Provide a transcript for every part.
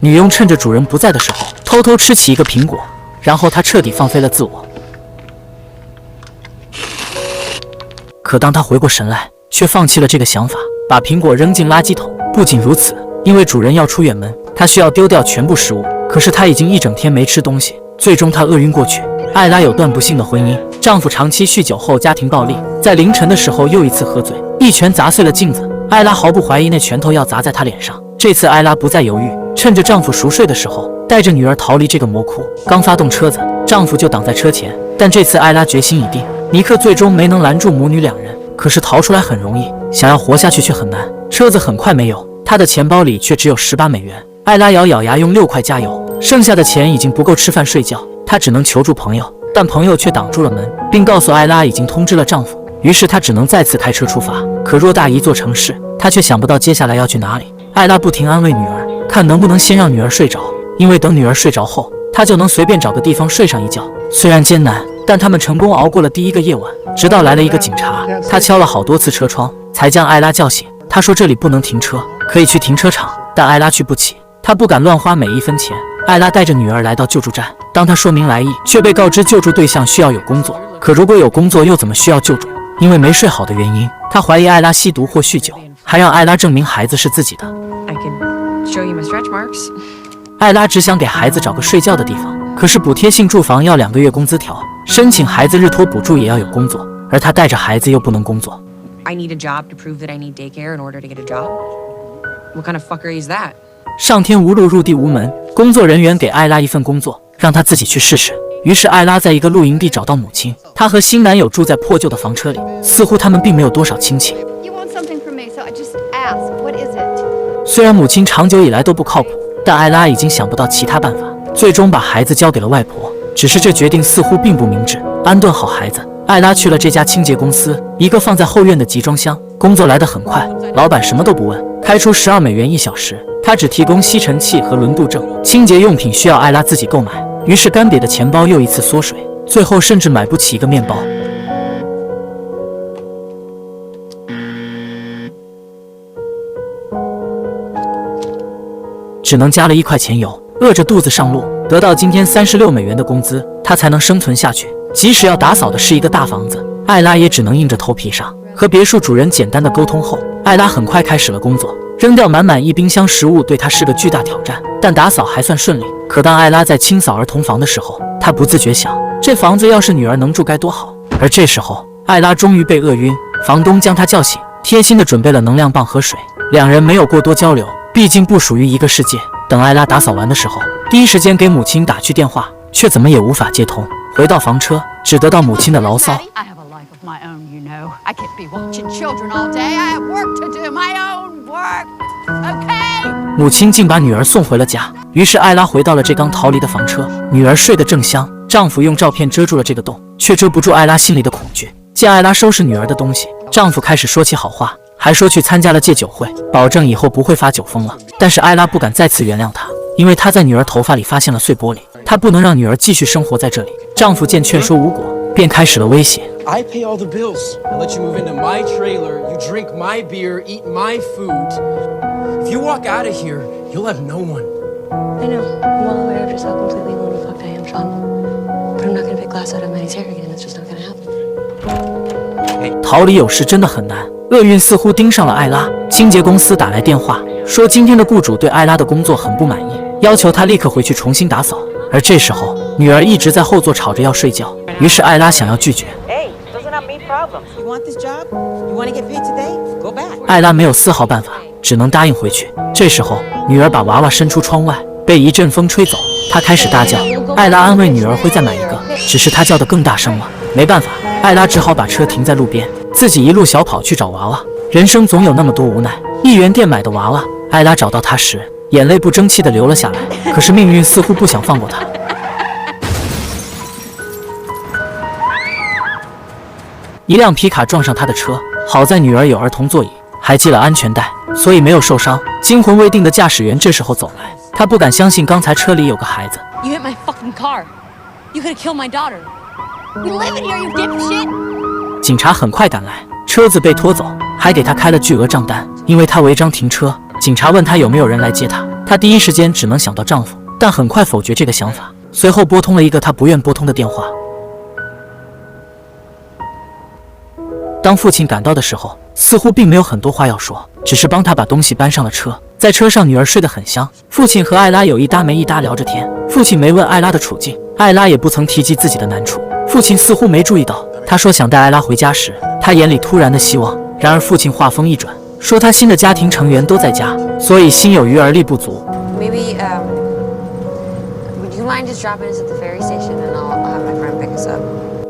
女佣趁着主人不在的时候，偷偷吃起一个苹果，然后她彻底放飞了自我。可当她回过神来，却放弃了这个想法，把苹果扔进垃圾桶。不仅如此，因为主人要出远门，她需要丢掉全部食物。可是她已经一整天没吃东西，最终她饿晕过去。艾拉有段不幸的婚姻，丈夫长期酗酒后家庭暴力，在凌晨的时候又一次喝醉，一拳砸碎了镜子。艾拉毫不怀疑那拳头要砸在她脸上。这次艾拉不再犹豫，趁着丈夫熟睡的时候，带着女儿逃离这个魔窟。刚发动车子，丈夫就挡在车前，但这次艾拉决心已定。尼克最终没能拦住母女两人，可是逃出来很容易，想要活下去却很难。车子很快没有，她的钱包里却只有18美元。艾拉咬咬牙用6块加油，剩下的钱已经不够吃饭睡觉，她只能求助朋友，但朋友却挡住了门，并告诉艾拉已经通知了丈夫。于是她只能再次开车出发。可偌大一座城市，她却想不到接下来要去哪里。艾拉不停安慰女儿，看能不能先让女儿睡着，因为等女儿睡着后，她就能随便找个地方睡上一觉。虽然艰难，但他们成功熬过了第一个夜晚。直到来了一个警察，他敲了好多次车窗，才将艾拉叫醒。他说这里不能停车，可以去停车场，但艾拉去不起，她不敢乱花每一分钱。艾拉带着女儿来到救助站，当她说明来意，却被告知救助对象需要有工作。可如果有工作，又怎么需要救助？因为没睡好的原因，她怀疑艾拉吸毒或酗酒，还让艾拉证明孩子是自己的。艾拉只想给孩子找个睡觉的地方，可是补贴性住房要2个月工资条，申请孩子日托补助也要有工作，而她带着孩子又不能工作。上天无路入地无门，工作人员给艾拉一份工作，让她自己去试试。于是艾拉在一个露营地找到母亲，她和新男友住在破旧的房车里，似乎他们并没有多少亲情。虽然母亲长久以来都不靠谱，但艾拉已经想不到其他办法，最终把孩子交给了外婆。只是这决定似乎并不明智。安顿好孩子，艾拉去了这家清洁公司，一个放在后院的集装箱。工作来得很快，老板什么都不问，开出12美元1小时。他只提供吸尘器和轮度证，清洁用品需要艾拉自己购买。于是干瘪的钱包又一次缩水，最后甚至买不起一个面包。只能加了1块钱油，饿着肚子上路。得到今天36美元的工资，他才能生存下去。即使要打扫的是一个大房子，艾拉也只能硬着头皮上。和别墅主人简单的沟通后，艾拉很快开始了工作。扔掉满满一冰箱食物对她是个巨大挑战，但打扫还算顺利。可当艾拉在清扫儿童房的时候，她不自觉想，这房子要是女儿能住该多好。而这时候，艾拉终于被饿晕，房东将她叫醒，贴心的准备了能量棒和水。两人没有过多交流，毕竟不属于一个世界。等艾拉打扫完的时候，第一时间给母亲打去电话，却怎么也无法接通。回到房车，只得到母亲的牢骚。母亲竟把女儿送回了家。于是艾拉回到了这刚逃离的房车，女儿睡得正香，丈夫用照片遮住了这个洞，却遮不住艾拉心里的恐惧。见艾拉收拾女儿的东西，丈夫开始说起好话，还说去参加了戒酒会，保证以后不会发酒疯了。但是艾拉不敢再次原谅他，因为她在女儿头发里发现了碎玻璃，她不能让女儿继续生活在这里。丈夫见劝说无果，便开始了威胁。I pay all the bills. I let you move into my trailer. You drink my beer, eat my food. If you walk out of here, you'll have no one. I know. I'm well aware of just how completely lonely fucked I am, Sean. But I'm not gonna pick glass out of Manny's hair again. It's just not gonna happen. 逃离有时真的很难。厄运似乎盯上了艾拉，清洁公司打来电话说，今天的雇主对艾拉的工作很不满意，要求她立刻回去重新打扫。而这时候，女儿一直在后座吵着要睡觉，于是艾拉想要拒绝。艾拉没有丝毫办法，只能答应回去。这时候，女儿把娃娃伸出窗外，被一阵风吹走，她开始大叫。艾拉安慰女儿会再买一个，只是她叫得更大声了。没办法，艾拉只好把车停在路边，自己一路小跑去找娃娃。人生总有那么多无奈。1元店买的娃娃，艾拉找到它时，眼泪不争气地流了下来。可是命运似乎不想放过她。一辆皮卡撞上她的车，好在女儿有儿童座椅，还系了安全带，所以没有受伤。惊魂未定的驾驶员这时候走来，他不敢相信刚才车里有个孩子。You hit my fucking car. You could have killed my daughter. We live in here, you dipshit. 警察很快赶来，车子被拖走，还给他开了巨额账单，因为他违章停车。警察问他有没有人来接他，她第一时间只能想到丈夫，但很快否决这个想法，随后拨通了一个她不愿拨通的电话。当父亲赶到的时候，似乎并没有很多话要说，只是帮他把东西搬上了车。在车上，女儿睡得很香，父亲和艾拉有一搭没一搭聊着天。父亲没问艾拉的处境，艾拉也不曾提及自己的难处。父亲似乎没注意到，他说想带艾拉回家时，他眼里突然的希望。然而父亲话锋一转，说他新的家庭成员都在家，所以心有余而力不足。Maybe, would you mind just dropping us at the ferry station and I'll have my friend pick us up?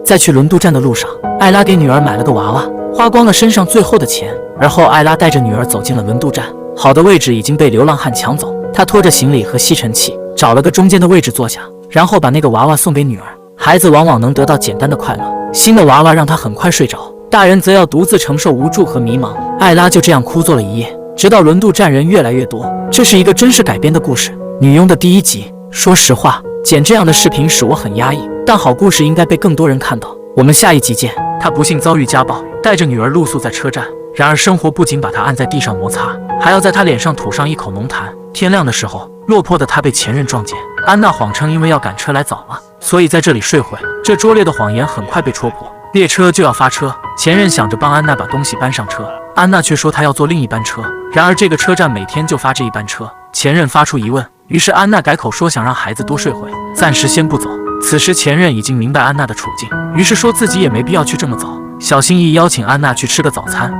在去轮渡站的路上，艾拉给女儿买了个娃娃，花光了身上最后的钱。而后艾拉带着女儿走进了轮渡站，好的位置已经被流浪汉抢走。她拖着行李和吸尘器，找了个中间的位置坐下，然后把那个娃娃送给女儿。孩子往往能得到简单的快乐，新的娃娃让她很快睡着，大人则要独自承受无助和迷茫。艾拉就这样哭坐了一夜，直到轮渡站人越来越多。这是一个真实改编的故事，女佣的第一集。说实话，剪这样的视频使我很压抑，但好故事应该被更多人看到。我们下一集见。他不幸遭遇家暴，带着女儿露宿在车站。然而生活不仅把他按在地上摩擦，还要在他脸上吐上一口浓痰。天亮的时候，落魄的他被前任撞见。安娜谎称因为要赶车来早了，所以在这里睡会。这拙劣的谎言很快被戳破。列车就要发车，前任想着帮安娜把东西搬上车，安娜却说她要坐另一班车。然而这个车站每天就发这一班车，前任发出疑问，于是安娜改口说想让孩子多睡会，暂时先不走。此时前任已经明白安娜的处境，于是说自己也没必要去这么早，小心翼翼邀请安娜去吃个早餐。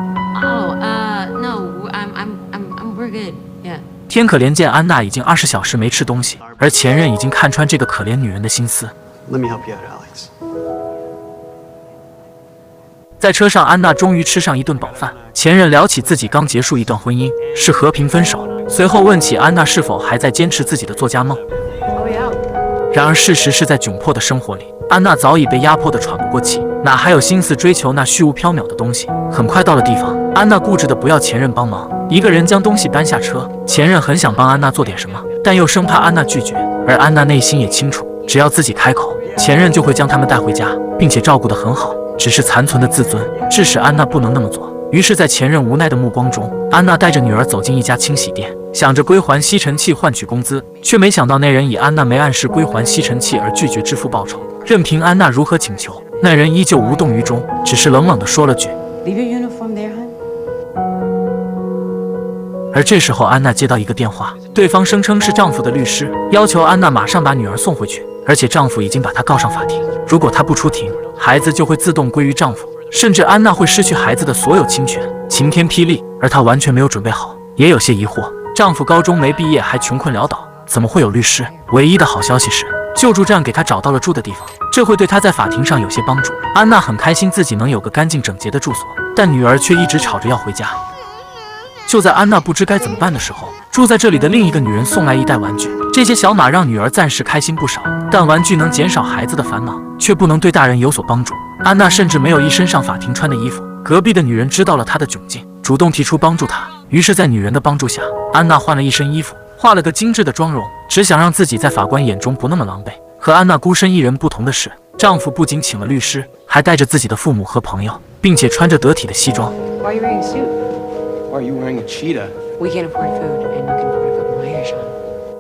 Oh, no, we're good. Yeah. 天可怜见安娜已经20小时没吃东西，而前任已经看穿这个可怜女人的心思。Let me help you out, Alex. 在车上，安娜终于吃上一顿饱饭。前任聊起自己刚结束一段婚姻，是和平分手，随后问起安娜是否还在坚持自己的作家梦。然而事实是在窘迫的生活里，安娜早已被压迫得喘不过气，哪还有心思追求那虚无缥缈的东西。很快到了地方，安娜固执的不要前任帮忙，一个人将东西搬下车。前任很想帮安娜做点什么，但又生怕安娜拒绝，而安娜内心也清楚，只要自己开口，前任就会将他们带回家，并且照顾得很好。只是残存的自尊致使安娜不能那么做。于是在前任无奈的目光中，安娜带着女儿走进一家清洗店，想着归还吸尘器换取工资，却没想到那人以安娜没按时归还吸尘器而拒绝支付报酬。任凭安娜如何请求，那人依旧无动于衷，只是冷冷地说了句 Leave your uniform there, hon. 而这时候安娜接到一个电话，对方声称是丈夫的律师，要求安娜马上把女儿送回去，而且丈夫已经把她告上法庭，如果她不出庭，孩子就会自动归于丈夫，甚至安娜会失去孩子的所有侵权。晴天霹雳，而她完全没有准备好，也有些疑惑。丈夫高中没毕业，还穷困潦倒，怎么会有律师？唯一的好消息是，救助站给她找到了住的地方，这会对她在法庭上有些帮助。安娜很开心自己能有个干净整洁的住所，但女儿却一直吵着要回家。就在安娜不知该怎么办的时候，住在这里的另一个女人送来一袋玩具，这些小马让女儿暂时开心不少，但玩具能减少孩子的烦恼，却不能对大人有所帮助。安娜甚至没有一身上法庭穿的衣服。隔壁的女人知道了她的窘境，主动提出帮助她。于是在女人的帮助下，安娜换了一身衣服，画了个精致的妆容，只想让自己在法官眼中不那么狼狈。和安娜孤身一人不同的是，丈夫不仅请了律师，还带着自己的父母和朋友，并且穿着得体的西装。 Why are you wearing a suit? Why are you wearing a cheetah? We can't afford food, and you can afford to put my hair, Sean.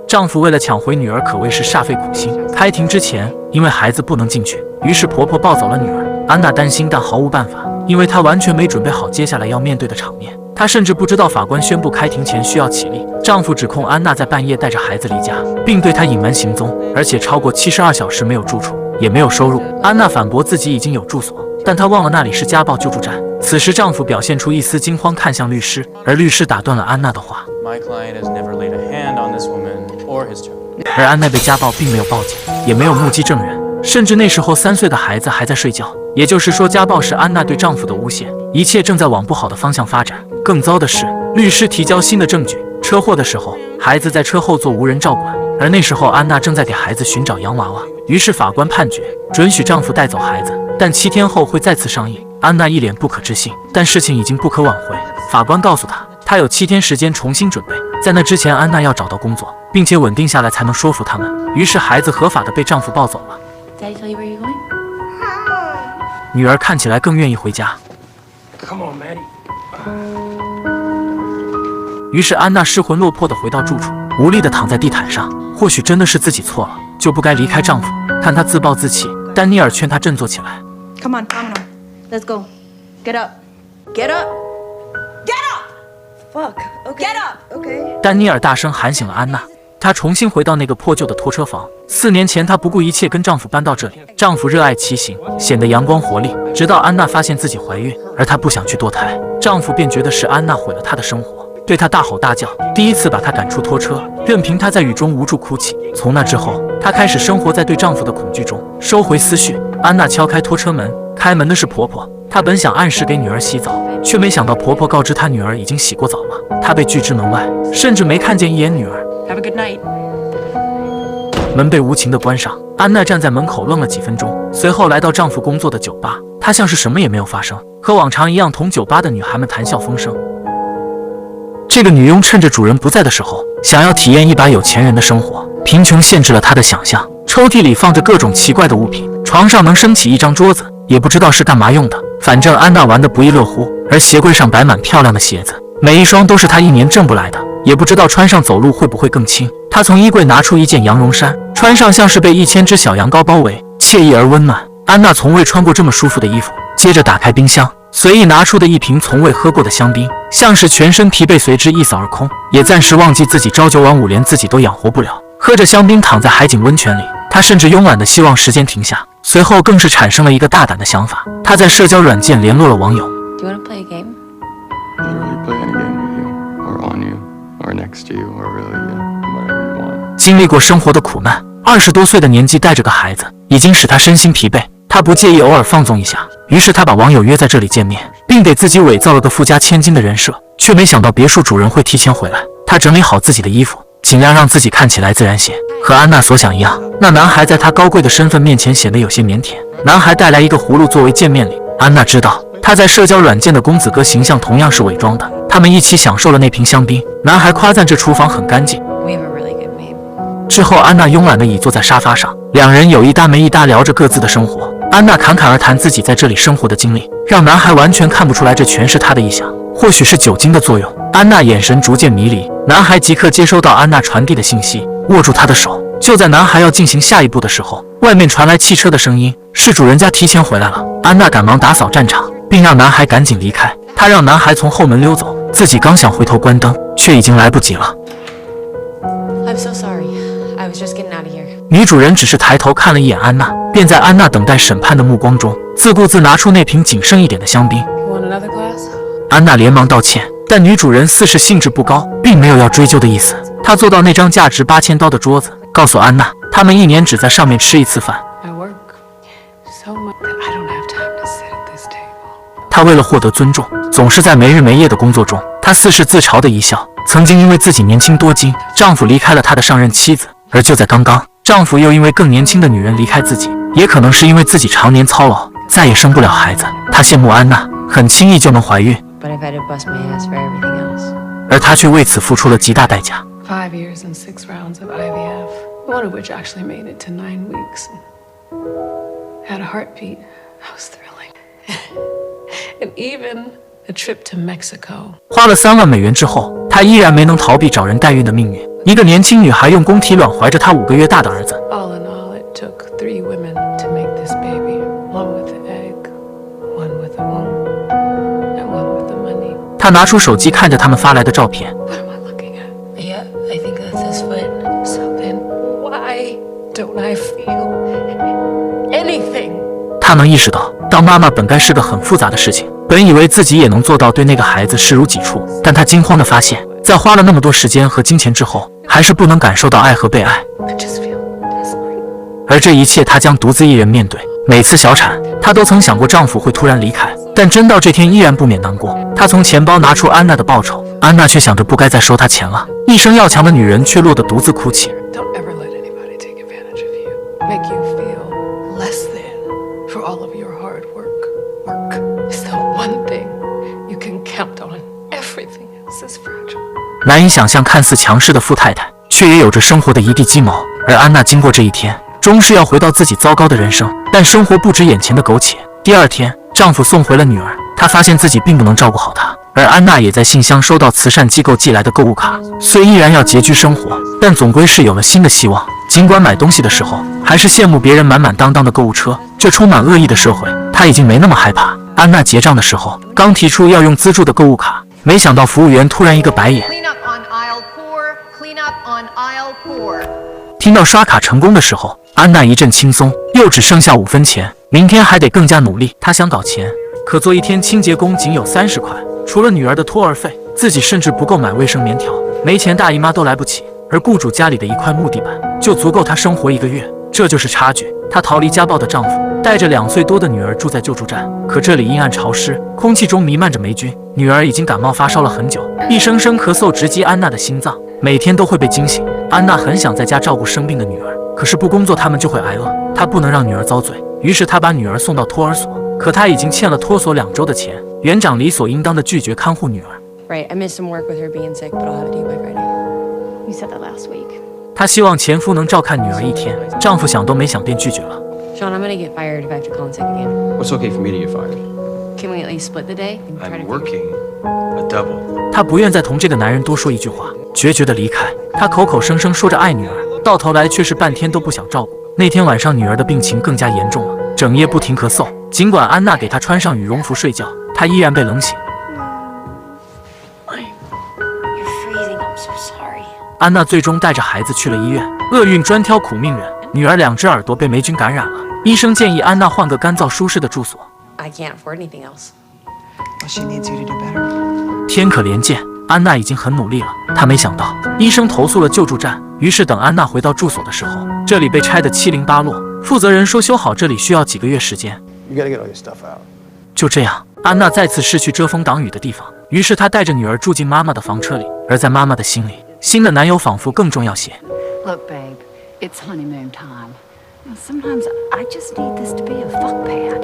丈夫为了抢回女儿可谓是煞费苦心。开庭之前，因为孩子不能进去，于是婆婆抱走了女儿。安娜担心，但毫无办法，因为她完全没准备好接下来要面对的场面。她甚至不知道法官宣布开庭前需要起立。丈夫指控安娜在半夜带着孩子离家，并对她隐瞒行踪，而且超过72小时没有住处，也没有收入。安娜反驳自己已经有住所，但她忘了那里是家暴救助站。此时，丈夫表现出一丝惊慌，看向律师，而律师打断了安娜的话。 My client has never laid a hand on this woman or his child. 而安娜被家暴并没有报警，也没有目击证人，甚至那时候3岁的孩子还在睡觉。也就是说，家暴是安娜对丈夫的诬陷，一切正在往不好的方向发展。更糟的是，律师提交新的证据，车祸的时候，孩子在车后座无人照管，而那时候安娜正在给孩子寻找洋娃娃。于是法官判决准许丈夫带走孩子，但7天后会再次上映。安娜一脸不可置信，但事情已经不可挽回。法官告诉她有7天时间重新准备，在那之前，安娜要找到工作，并且稳定下来才能说服他们。于是孩子合法的被丈夫抱走了。 Daddy tell you where you're going? 女儿看起来更愿意回家。 Come on, Maddie. 于是安娜失魂落魄地回到住处，无力地躺在地毯上。或许真的是自己错了，就不该离开丈夫。看她自暴自弃，丹尼尔劝她振作起来。Come on, let's go. Get up. Get up. Get up. Fuck. Okay. Get up. Okay. 丹尼尔大声喊醒了安娜。她重新回到那个破旧的拖车房。4年前，她不顾一切跟丈夫搬到这里。丈夫热爱骑行，显得阳光活力。直到安娜发现自己怀孕，而她不想去堕胎，丈夫便觉得是安娜毁了她的生活，对她大吼大叫，第一次把她赶出拖车，任凭她在雨中无助哭泣。从那之后，她开始生活在对丈夫的恐惧中。收回思绪，安娜敲开拖车门，开门的是婆婆。她本想按时给女儿洗澡，却没想到婆婆告知她女儿已经洗过澡了。她被拒之门外，甚至没看见一眼女儿。Have a good night. 门被无情地关上，安娜站在门口愣了几分钟，随后来到丈夫工作的酒吧。她像是什么也没有发生，和往常一样同酒吧的女孩们谈笑风生。这个女佣趁着主人不在的时候，想要体验一把有钱人的生活，贫穷限制了她的想象。抽屉里放着各种奇怪的物品，床上能升起一张桌子，也不知道是干嘛用的。反正安娜玩得不亦乐乎，而鞋柜上摆满漂亮的鞋子，每一双都是她1年挣不来的，也不知道穿上走路会不会更轻。她从衣柜拿出一件羊绒衫，穿上像是被1000只小羊羔包围，惬意而温暖。安娜从未穿过这么舒服的衣服。接着打开冰箱，随意拿出的一瓶从未喝过的香槟，像是全身疲惫随之一扫而空，也暂时忘记自己朝9晚5，连自己都养活不了。喝着香槟，躺在海景温泉里，她甚至慵懒地希望时间停下。随后更是产生了一个大胆的想法，她在社交软件联络了网友。Do you want to play a game? Literally play any game with you, or on you, or next to you, or really, whatever you want. 经历过生活的苦难，20多岁的年纪带着个孩子，已经使她身心疲惫。她不介意偶尔放纵一下，于是她把网友约在这里见面，并给自己伪造了个富家千金的人设，却没想到别墅主人会提前回来。她整理好自己的衣服，尽量让自己看起来自然些。和安娜所想一样，那男孩在她高贵的身份面前显得有些腼腆。男孩带来一个葫芦作为见面礼，安娜知道他在社交软件的公子哥形象同样是伪装的。他们一起享受了那瓶香槟，男孩夸赞这厨房很干净。We have a really good maid. 之后，安娜慵懒地倚坐在沙发上，两人有一搭没一搭聊着各自的生活。安娜侃侃而谈自己在这里生活的经历，让男孩完全看不出来这全是他的臆想。或许是酒精的作用，安娜眼神逐渐迷离。男孩即刻接收到安娜传递的信息，握住她的手。就在男孩要进行下一步的时候，外面传来汽车的声音，是主人家提前回来了。安娜赶忙打扫战场，并让男孩赶紧离开。她让男孩从后门溜走，自己刚想回头关灯，却已经来不及了。I'm so sorry. I was just getting out of here. 女主人只是抬头看了一眼安娜，便在安娜等待审判的目光中，自顾自拿出那瓶仅剩一点的香槟。You want another glass? 安娜连忙道歉，但女主人似是兴致不高，并没有要追究的意思。她坐到那张价值8000刀的桌子，告诉安娜，他们1年只在上面吃1次饭。 I work so much that I don't have time to sit at this table. 她为了获得尊重，总是在没日没夜的工作中。她似是自嘲的一笑。曾经因为自己年轻多金，丈夫离开了她的上任妻子，而就在刚刚，丈夫又因为更年轻的女人离开自己。也可能是因为自己常年操劳，再也生不了孩子。她羡慕安娜，很轻易就能怀孕， But I've had to bust my ass for everything else. 而她却为此付出了极大代价。 5 years and 6 rounds of IVF, one of which actually made it to 9 weeks. Had a heartbeat. That was thrilling. And even a trip to Mexico. 花了3万美元之后，她依然没能逃避找人代孕的命运。一个年轻女孩用宫体卵怀着她5个月大的儿子。 All in all, it took 3 women to make this baby. One with the egg, one with the womb, and one with the money. 她拿出手机看着他们发来的照片。 What am I looking at? Yeah, I think that's his foot. So then, why don't I feel anything? 她能意识到，当妈妈本该是个很复杂的事情。本以为自己也能做到对那个孩子视如己出，但她惊慌地发现，在花了那么多时间和金钱之后，还是不能感受到爱和被爱。 I just feel desperate. 而这一切，她将独自一人面对。每次小产，她都曾想过丈夫会突然离开，但真到这天，依然不免难过。她从钱包拿出安娜的报酬，安娜却想着不该再收她钱了。一生要强的女人却落得独自哭泣。 Don't ever let anybody take advantage of you, make you feel less than for all of your hard work. Work is the one thing you can count on. Everything else is fragile. 难以想象，看似强势的富太太，却也有着生活的一地鸡毛。而安娜经过这一天，终是要回到自己糟糕的人生。但生活不止眼前的苟且。第2天，丈夫送回了女儿，她发现自己并不能照顾好她，而安娜也在信箱收到慈善机构寄来的购物卡。虽依然要拮据生活，但总归是有了新的希望。尽管买东西的时候还是羡慕别人满满当当的购物车，这充满恶意的社会，她已经没那么害怕。安娜结账的时候刚提出要用资助的购物卡，没想到服务员突然一个白眼。听到刷卡成功的时候，安娜一阵轻松，又只剩下5分钱，明天还得更加努力。她想搞钱，可做一天清洁工仅有30块，除了女儿的托儿费，自己甚至不够买卫生棉条，没钱大姨妈都来不及。而雇主家里的一块木地板就足够她生活1个月，这就是差距。她逃离家暴的丈夫，带着2岁多的女儿住在救助站，可这里阴暗潮湿，空气中弥漫着霉菌，女儿已经感冒发烧了很久，一声声咳嗽直击安娜的心脏，每天都会被惊醒。安娜很想在家照顾生病的女儿，可是不工作他们就会挨饿，她不能让女儿遭罪，于是她把女儿送到托儿所，可她已经欠了托所2周的钱，园长理所应当的拒绝看护女儿。Right, I missed some work with her being sick, but I'll have it to you by Friday. You said that last week. 她希望前夫能照看女儿1天，丈夫想都没想便拒绝了。Sean, I'm gonna get fired if I have to call in sick again. What's okay for me to get fired? Can we at least split the day? I'm working a double. 她不愿再同这个男人多说一句话，决绝地离开。她口口声声说着爱女儿，到头来却是半天都不想照顾。那天晚上，女儿的病情更加严重了，整夜不停咳嗽。尽管安娜给她穿上羽绒服睡觉，她依然被冷醒。安娜最终带着孩子去了医院，厄运专挑苦命人，女儿2只耳朵被霉菌感染了。医生建议安娜换个干燥舒适的住所。I can't afford anything else. Well, she needs you to do better. 天可怜见，安娜已经很努力了。她没想到医生投诉了救助站，于是等安娜回到住所的时候，这里被拆得七零八落。负责人说修好这里需要几个月时间。You gotta get all your stuff out. 就这样，安娜再次失去遮风挡雨的地方，于是她带着女儿住进妈妈的房车里。而在妈妈的心里，新的男友仿佛更重要些。Look, babe, it's honeymoon time. Sometimes I just need this to be a fuck pad,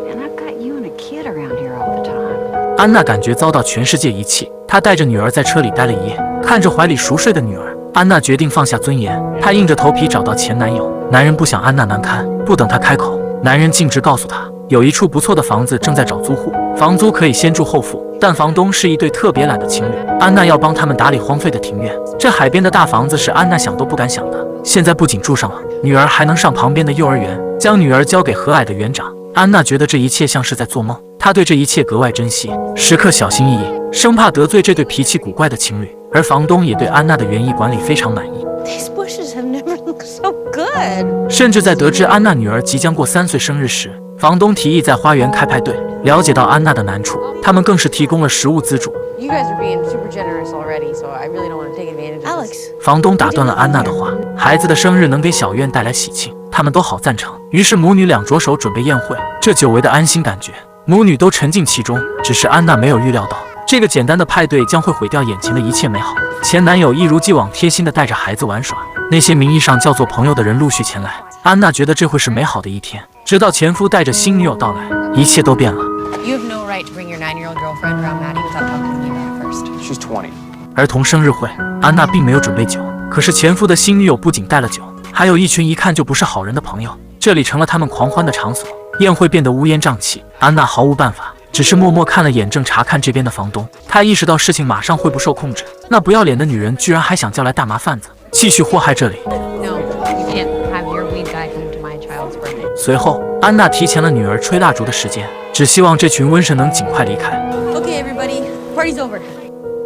and I've got you and a kid around here all the time. 安娜感觉遭到全世界遗弃，她带着女儿在车里待了1夜，看着怀里熟睡的女儿，安娜决定放下尊严。她硬着头皮找到前男友，男人不想安娜难堪，不等她开口，男人径直告诉她，有一处不错的房子正在找租户，房租可以先住后付，但房东是一对特别懒的情侣，安娜要帮他们打理荒废的庭院。这海边的大房子是安娜想都不敢想的。现在不仅住上了，女儿还能上旁边的幼儿园，将女儿交给和蔼的园长。安娜觉得这一切像是在做梦，她对这一切格外珍惜，时刻小心翼翼，生怕得罪这对脾气古怪的情侣。而房东也对安娜的园艺管理非常满意。These bushes have never looked so good. 甚至在得知安娜女儿即将过3岁生日时，房东提议在花园开派对。了解到安娜的难处，他们更是提供了食物资助。You guys are being super generous already, so I really don't want to take advantage of this. Alex. 房东打断了安娜的话，孩子的生日能给小院带来喜庆，他们都好赞成。于是母女俩着手准备宴会，这久违的安心感觉，母女都沉浸其中。只是安娜没有预料到，这个简单的派对将会毁掉眼前的一切美好。前男友一如既往贴心地带着孩子玩耍，那些名义上叫做朋友的人陆续前来。安娜觉得这会是美好的一天，直到前夫带着新女友到来，一切都变了。You have no right to bring your 9-year-old girlfriend around Maddie without talking to me about it first. She's 20. 儿童生日会，安娜并没有准备酒，可是前夫的新女友不仅带了酒，还有一群一看就不是好人的朋友，这里成了他们狂欢的场所。宴会变得乌烟瘴气，安娜毫无办法，只是默默看了眼正查看这边的房东。她意识到事情马上会不受控制，那不要脸的女人居然还想叫来大麻贩子，继续祸害这里。No, you can't have your weed guy come to my child's birthday. 随后，安娜提前了女儿吹蜡烛的时间，只希望这群瘟神能尽快离开。Okay, everybody, party's over.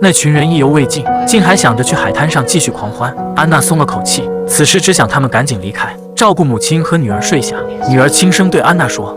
那群人意犹未尽，竟还想着去海滩上继续狂欢。安娜松了口气，此时只想他们赶紧离开，照顾母亲和女儿睡下。女儿轻声对安娜说。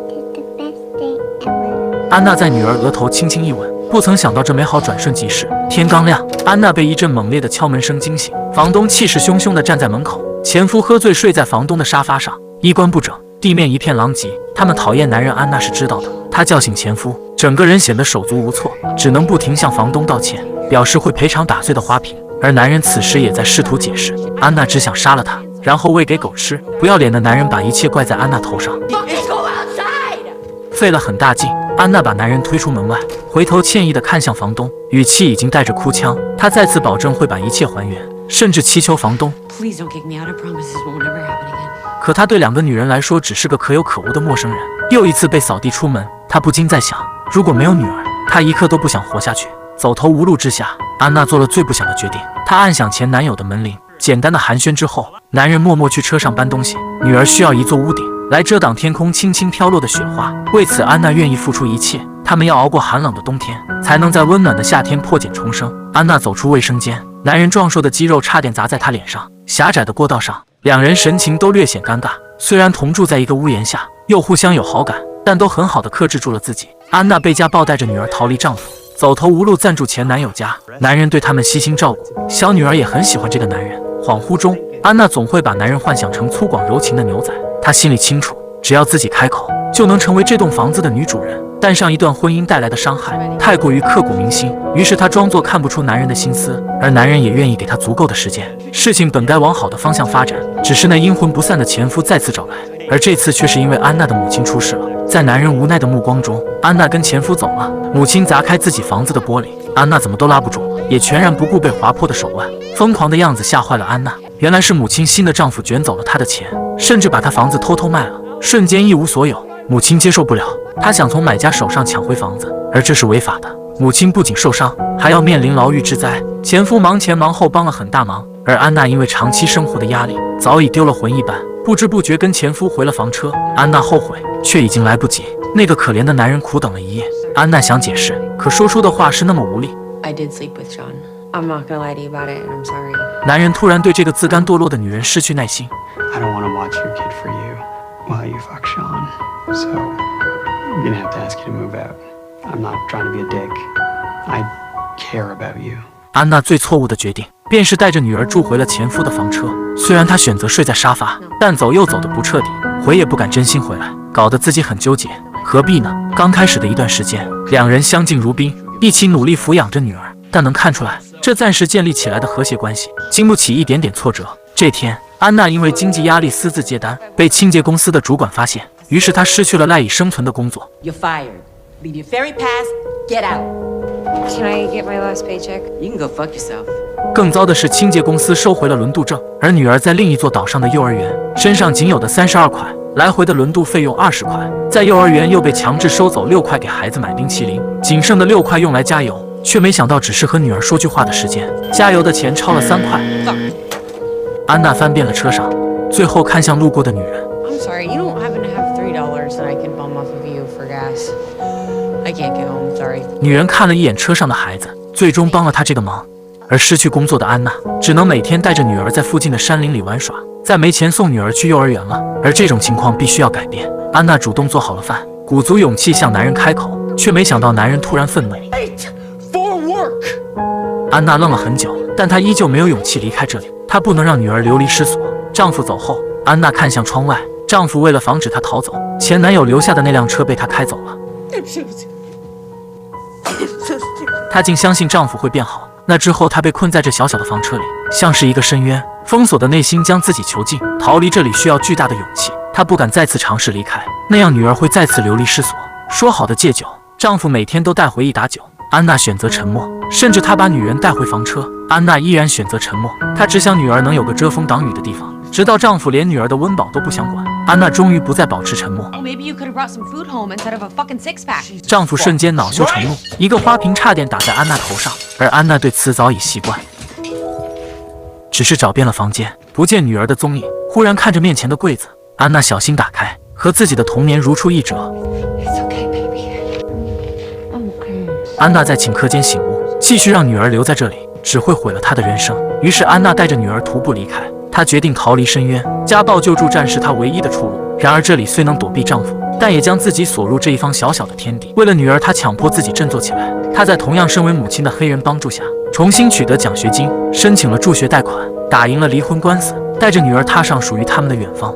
安娜在女儿额头轻轻一吻，不曾想到这美好转瞬即逝。天刚亮，安娜被一阵猛烈的敲门声惊醒，房东气势汹汹地站在门口，前夫喝醉睡在房东的沙发上，衣冠不整，地面一片狼藉。他们讨厌男人，安娜是知道的。她叫醒前夫，整个人显得手足无措，只能不停向房东道歉，表示会赔偿打碎的花瓶。而男人此时也在试图解释，安娜只想杀了他，然后喂给狗吃。不要脸的男人把一切怪在安娜头上，费了很大劲，安娜把男人推出门外，回头歉意地看向房东，语气已经带着哭腔。她再次保证会把一切还原，甚至祈求房东 Please don't kick me out. I promise this won't ever happen again. 可他对2个女人来说只是个可有可无的陌生人。又一次被扫地出门，他不禁在想，如果没有女儿，他一刻都不想活下去。走投无路之下，安娜做了最不想的决定，她按响前男友的门铃。简单的寒暄之后，男人默默去车上搬东西。女儿需要一座屋顶来遮挡天空轻轻飘落的雪花，为此安娜愿意付出一切。他们要熬过寒冷的冬天，才能在温暖的夏天破茧重生。安娜走出卫生间，男人壮硕的肌肉差点砸在她脸上。狭窄的过道上，两人神情都略显尴尬。虽然同住在一个屋檐下，又互相有好感，但都很好的克制住了自己。安娜被家暴，带着女儿逃离丈夫，走投无路暂住前男友家。男人对他们悉心照顾，小女儿也很喜欢这个男人。恍惚中，安娜总会把男人幻想成粗犷柔情的牛仔。她心里清楚，只要自己开口，就能成为这栋房子的女主人。但上一段婚姻带来的伤害太过于刻骨铭心，于是她装作看不出男人的心思，而男人也愿意给她足够的时间。事情本该往好的方向发展，只是那阴魂不散的前夫再次找来，而这次却是因为安娜的母亲出事了。在男人无奈的目光中，安娜跟前夫走了。母亲砸开自己房子的玻璃，安娜怎么都拉不住，也全然不顾被划破的手腕。疯狂的样子吓坏了安娜，原来是母亲新的丈夫卷走了她的钱，甚至把她房子偷偷卖了，瞬间一无所有。母亲接受不了，她想从买家手上抢回房子，而这是违法的。母亲不仅受伤，还要面临牢狱之灾。前夫忙前忙后帮了很大忙，而安娜因为长期生活的压力，早已丢了魂一般，不知不觉跟前夫回了房车。安娜后悔，却已经来不及。那个可怜的男人苦等了一夜。安娜想解释，可说出的话是那么无力。I did sleep with John. I'm not gonna lie to you about it, and I'm sorry. 男人突然对这个自甘堕落的女人失去耐心。I don't want to watch your kid for you while you fuck Sean. So I'm gonna have to ask you to move out. I'm not trying to be a dick. I care about you. 安娜最错误的决定，便是带着女儿住回了前夫的房车。虽然她选择睡在沙发，但走又走得不彻底，回也不敢真心回来，搞得自己很纠结。何必呢？刚开始的一段时间，两人相敬如宾，一起努力抚养着女儿。但能看出来，这暂时建立起来的和谐关系，经不起一点点挫折。这天，安娜因为经济压力私自接单，被清洁公司的主管发现，于是她失去了赖以生存的工作。You're fired. Leave your ferry pass. Get out. Can I get my last paycheck? You can go fuck yourself. 更糟的是，清洁公司收回了轮渡证，而女儿在另一座岛上的幼儿园，身上仅有的32块，来回的轮渡费用20块，在幼儿园又被强制收走6块给孩子买冰淇淋，仅剩的6块用来加油，却没想到只是和女儿说句话的时间，加油的钱超了3块。安娜翻遍了车上，最后看向路过的女人。I'm sorry, you don't happen to have $3 that I can bum off of you for gas? I can't get home, sorry. 女人看了一眼车上的孩子，最终帮了她这个忙。而失去工作的安娜，只能每天带着女儿在附近的山林里玩耍，再没钱送女儿去幼儿园了。而这种情况必须要改变。安娜主动做好了饭，鼓足勇气向男人开口，却没想到男人突然愤怒。For work. 安娜愣了很久，但她依旧没有勇气离开这里。她不能让女儿流离失所。丈夫走后，安娜看向窗外，丈夫为了防止她逃走，前男友留下的那辆车被她开走了。她竟相信丈夫会变好。那之后，她被困在这小小的房车里，像是一个深渊，封锁的内心将自己囚禁。逃离这里需要巨大的勇气，她不敢再次尝试离开，那样女儿会再次流离失所。说好的戒酒，丈夫每天都带回1打酒。安娜选择沉默，甚至她把女人带回房车，安娜依然选择沉默。她只想女儿能有个遮风挡雨的地方，直到丈夫连女儿的温饱都不想管，安娜终于不再保持沉默。Maybe you could have brought some food home instead of a fucking six-pack. 丈夫瞬间恼羞成怒，一个花瓶差点打在安娜头上，而安娜对此早已习惯，只是找遍了房间，不见女儿的踪影。忽然看着面前的柜子，安娜小心打开，和自己的童年如出一辙。安娜在顷刻间醒悟，继续让女儿留在这里，只会毁了她的人生。于是安娜带着女儿徒步离开，她决定逃离深渊。家暴救助站是她唯一的出路。然而这里虽能躲避丈夫，但也将自己锁入这一方小小的天地。为了女儿，她强迫自己振作起来。她在同样身为母亲的黑人帮助下，重新取得奖学金，申请了助学贷款，打赢了离婚官司，带着女儿踏上属于他们的远方。